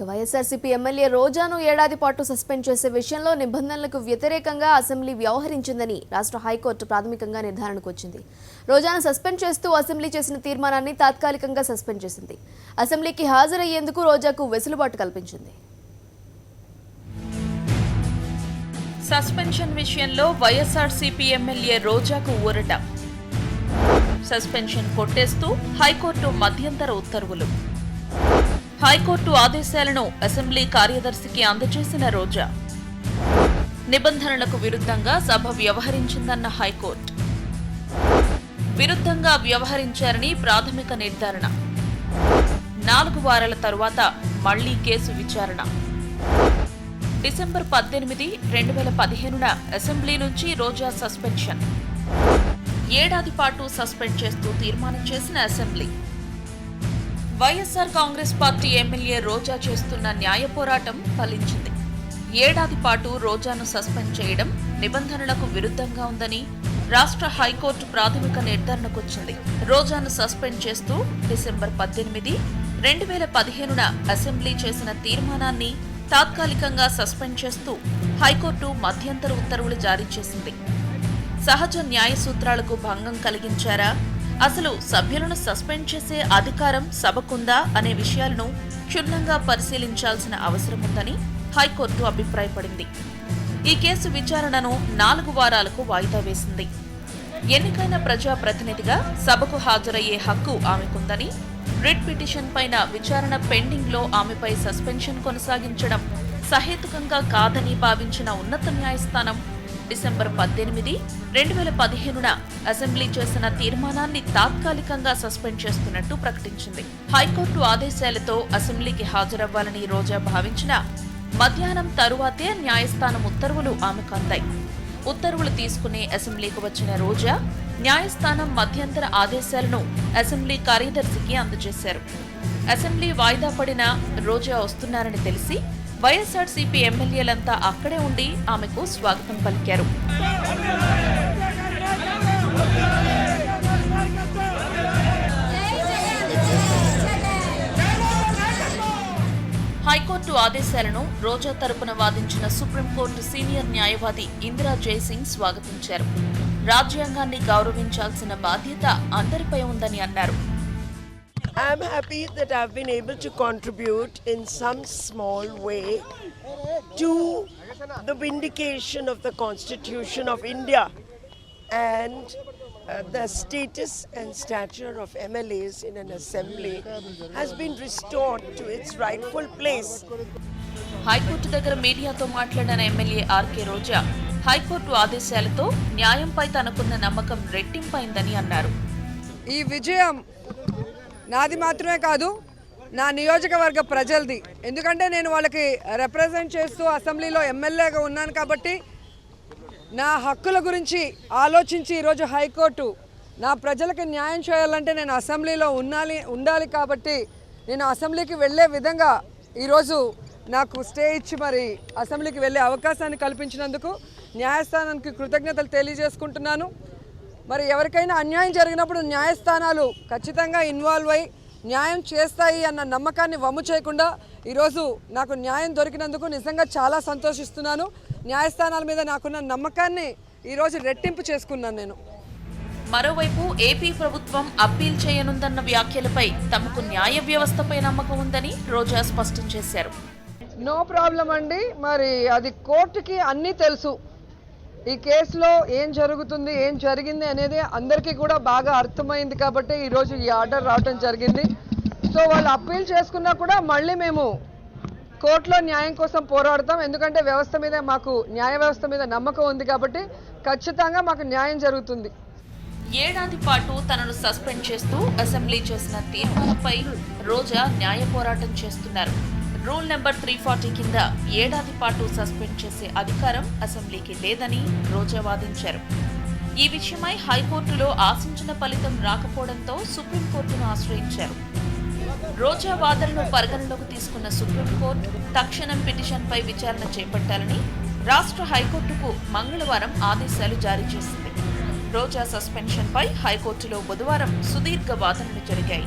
YSRCP MLA రోజాను ఏడాది పాటు suspend చేసే విషయంలో నిబంధనలకు వ్యతిరేకంగా అసెంబ్లీ వ్యవహరించిందని రాష్ట్ర హైకోర్టు ప్రాథమికంగా నిర్ధారణకు వచ్చింది. రోజాను సస్పెండ్ చేస్తూ అసెంబ్లీ చేసిన తీర్మానాన్ని తాత్కాలికంగా సస్పెండ్ చేసింది. అసెంబ్లీకి హాజరయ్యేందుకు రోజాకు వెసులుబాటు కల్పించింది. సస్పెన్షన్ విషయంలో వైఎస్ఆర్సీపీ ఎమ్మెల్యే రోజాకు ఊరట. సస్పెన్షన్ కొట్టేస్తూ హైకోర్టు మధ్యంతర ఉత్తర్వులు. హైకోర్టు ఆదేశాలను అసెంబ్లీ కార్యదర్శికి అందజేసిన రోజా. నిబంధనలకు విరుద్ధంగా సభ వ్యవహరించిందన్న హైకోర్టు. విరుద్ధంగా వ్యవహరించారని ప్రాథమిక నిర్ధారణ. 4 వారాల తరువాత మళ్లీ కేసు విచారణ. డిసెంబర్ 18, 2015న అసెంబ్లీ నుంచి రోజా సస్పెన్షన్. ఏడాది పాటు సస్పెండ్ చేస్తూ తీర్మానం చేసిన అసెంబ్లీ. వైఎస్ఆర్ కాంగ్రెస్ పార్టీ ఎమ్మెల్యే రోజా చేస్తున్న న్యాయ పోరాటం ఫలించింది. ఏడాది పాటు రోజాను సస్పెండ్ చేయడం నిబంధనలకు విరుద్ధంగా ఉందని రాష్ట్ర హైకోర్టు ప్రాథమిక నిర్ధారణకొచ్చింది. రోజాను సస్పెండ్ చేస్తూ డిసెంబర్ 18, 2015న అసెంబ్లీ చేసిన తీర్మానాన్ని తాత్కాలికంగా సస్పెండ్ చేస్తూ హైకోర్టు మధ్యంతర ఉత్తర్వులు జారీ చేసింది. సహజ న్యాయ సూత్రాలకు భంగం కలిగించారా, అసలు సభ్యులను సస్పెండ్ చేసే అధికారం సభకుందా అనే విషయాలను క్షుణ్ణంగా పరిశీలించాల్సిన అవసరముందని హైకోర్టు అభిప్రాయపడింది. ఈ కేసు విచారణను 4 వారాలకు వాయిదా వేసింది. ఎన్నికైన ప్రజాప్రతినిధిగా సభకు హాజరయ్యే హక్కు ఆమెకుందని, రిట్ పిటిషన్ పైన విచారణ పెండింగ్లో ఆమెపై సస్పెన్షన్ కొనసాగించడం సహేతుకంగా కాదని భావించిన ఉన్నత న్యాయస్థానం డిసెంబర్ 18, 2015న అసెంబ్లీ చేసిన తీర్మానాన్ని తాత్కాలికంగా సస్పెండ్ చేస్తున్నట్టు ప్రకటించింది. హైకోర్టు ఆదేశాలతో అసెంబ్లీకి హాజరవ్వాలని రోజా భావించిన మధ్యాహ్నం తరువాతే న్యాయస్థానం ఉత్తర్వులు ఆమెకు అందాయి. ఉత్తర్వులు తీసుకునే అసెంబ్లీకి వచ్చిన రోజా న్యాయస్థానం మధ్యంతర ఆదేశాలను అసెంబ్లీ కార్యదర్శికి అందజేశారు. అసెంబ్లీ వాయిదా పడిన రోజా వస్తున్నారని తెలిసి వైఎస్ఆర్సీపీ ఎమ్మెల్యేలంతా అక్కడే ఉండి ఆమెకు స్వాగతం పలికారు. హైకోర్టు ఆదేశాలను రోజా తరపున వాదించిన సుప్రీంకోర్టు సీనియర్ న్యాయవాది ఇందిరా జయసింగ్ స్వాగతించారు. రాజ్యాంగాన్ని గౌరవించాల్సిన బాధ్యత అందరిపై ఉందని అన్నారు. I'm happy that I've been able to contribute in some small way to the vindication of the Constitution of India and the status and stature of MLAs in an assembly has been restored to its rightful place. High court దగ్గర మీడియాతో మాట్లాడిన MLA RK రోజా high court ఆదేశాలతో న్యాయంపై తనకున్న నమ్మకం రెట్టింపైందని అన్నారు. ఈ విజయం నాది మాత్రమే కాదు, నా నియోజకవర్గ ప్రజలది. ఎందుకంటే నేను వాళ్ళకి రిప్రజెంట్ చేస్తూ అసెంబ్లీలో ఎమ్మెల్యేగా ఉన్నాను కాబట్టి నా హక్కుల గురించి ఆలోచించి ఈరోజు హైకోర్టు నా ప్రజలకు న్యాయం చేయాలంటే నేను అసెంబ్లీలో ఉండాలి కాబట్టి నేను అసెంబ్లీకి వెళ్ళే విధంగా ఈరోజు నాకు స్టే ఇచ్చి మరి అసెంబ్లీకి వెళ్ళే అవకాశాన్ని కల్పించినందుకు న్యాయస్థానానికి కృతజ్ఞతలు తెలియజేసుకుంటున్నాను. మరి ఎవరికైనా అన్యాయం జరిగినప్పుడు న్యాయస్థానాలు ఖచ్చితంగా ఇన్వాల్వ్ అయ్యి న్యాయం చేస్తాయి అన్న నమ్మకాన్ని వమ్ము చేయకుండా ఈరోజు నాకు న్యాయం దొరికినందుకు నిజంగా చాలా సంతోషిస్తున్నాను. న్యాయస్థానాల మీద నాకున్న నమ్మకాన్ని ఈరోజు రెట్టింపు చేసుకున్నాను నేను. మరోవైపు ఏపీ ప్రభుత్వం అప్పీల్ చేయనుందన్న వ్యాఖ్యలపై తమకు న్యాయ వ్యవస్థపై నమ్మకం ఉందని రోజా స్పష్టం చేశారు. నో ప్రాబ్లం అండి, మరి అది కోర్టుకి అన్నీ తెలుసు. ఈ కేసులో ఏం జరుగుతుంది, ఏం జరిగింది అనేది అందరికీ కూడా బాగా అర్థమైంది కాబట్టి ఈరోజు ఈ ఆర్డర్ రావడం జరిగింది. సో వాళ్ళు అప్పీల్ చేసుకున్నా కూడా మళ్ళీ మేము కోర్టులో న్యాయం కోసం పోరాడతాం. ఎందుకంటే వ్యవస్థ మీద మాకు న్యాయ వ్యవస్థ మీద నమ్మకం ఉంది కాబట్టి ఖచ్చితంగా మాకు న్యాయం జరుగుతుంది. ఏడాది పాటు తనను సస్పెండ్ చేస్తూ అసెంబ్లీ చేసిన తీర్మానంపై రోజా న్యాయ పోరాటం చేస్తున్నారు. రూల్ నెంబర్ 340 కింద ఏడాది పాటు సస్పెండ్ చేసే అధికారం అసెంబ్లీకి లేదని రోజా వాదించారు. ఈ విషయమై హైకోర్టులో ఆశించిన ఫలితం రాకపోవడంతో సుప్రీంకోర్టును ఆశ్రయించారు. రోజా వాదనను పరిగణలోకి తీసుకున్న సుప్రీంకోర్టు తక్షణం పిటిషన్పై విచారణ చేపట్టాలని రాష్ట్ర హైకోర్టుకు మంగళవారం ఆదేశాలు జారీ చేసింది. రోజా సస్పెన్షన్పై హైకోర్టులో బుధవారం సుదీర్ఘ వాదనలు జరిగాయి.